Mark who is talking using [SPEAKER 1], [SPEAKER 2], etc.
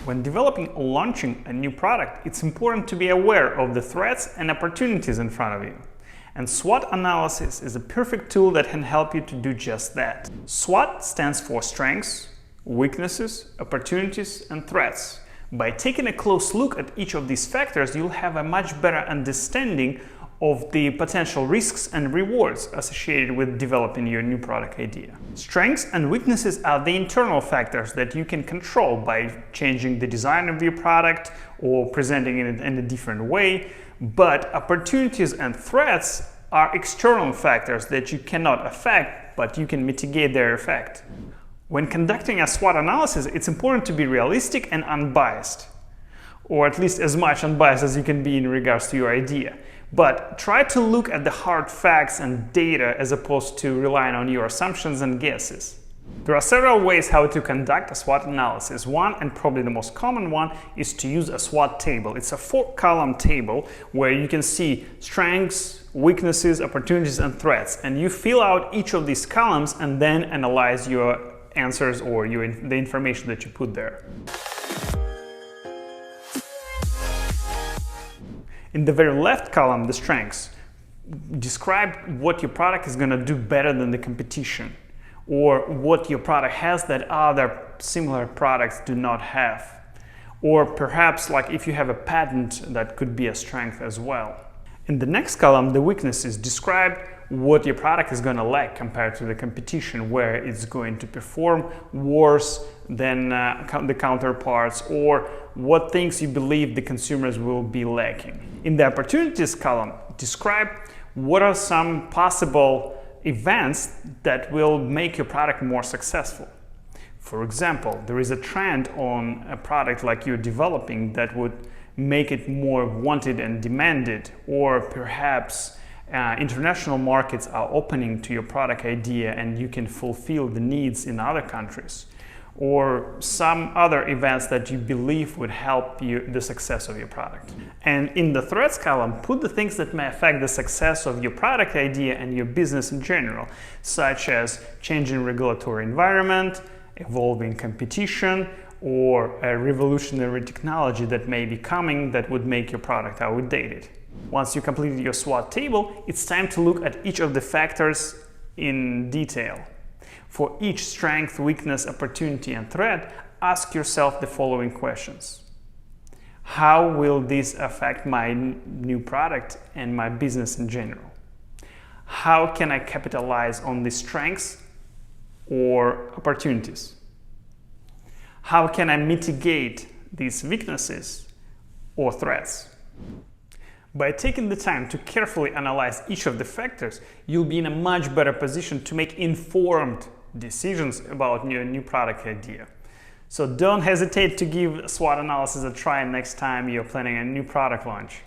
[SPEAKER 1] When developing or launching a new product, it's important to be aware of the threats and opportunities in front of you. And SWOT Analysis is a perfect tool that can help you to do just that. SWOT stands for strengths, weaknesses, opportunities, and threats. By taking a close look at each of these factors, you'll have a much better understanding of the potential risks and rewards associated with developing your new product idea. Strengths and weaknesses are the internal factors that you can control by changing the design of your product or presenting it in a different way, but opportunities and threats are external factors that you cannot affect, but you can mitigate their effect. When conducting a SWOT analysis, it's important to be realistic and unbiased, or at least as much unbiased as you can be in regards to your idea. But try to look at the hard facts and data as opposed to relying on your assumptions and guesses. There are several ways how to conduct a SWOT analysis. One, and probably the most common one, is to use a SWOT table. It's a 4-column table where you can see strengths, weaknesses, opportunities, and threats. And you fill out each of these columns and then analyze your answers or the information that you put there. In the very left column, the strengths, describe what your product is going to do better than the competition, or what your product has that other similar products do not have. Or perhaps like if you have a patent, that could be a strength as well. In the next column, the weaknesses, describe what your product is going to lack compared to the competition, where it's going to perform worse than the counterparts, or what things you believe the consumers will be lacking. In the opportunities column, describe what are some possible events that will make your product more successful. For example, there is a trend on a product like you're developing that would make it more wanted and demanded, or perhaps international markets are opening to your product idea and you can fulfill the needs in other countries, or some other events that you believe would help the success of your product. And in the threats column, put the things that may affect the success of your product idea and your business in general, such as changing regulatory environment, evolving competition, or a revolutionary technology that may be coming that would make your product outdated. Once you completed your SWOT table, it's time to look at each of the factors in detail. For each strength, weakness, opportunity, and threat, ask yourself the following questions. How will this affect my new product and my business in general? How can I capitalize on the strengths or opportunities? How can I mitigate these weaknesses or threats? By taking the time to carefully analyze each of the factors, you'll be in a much better position to make informed decisions about your new product idea. So don't hesitate to give SWOT analysis a try next time you're planning a new product launch.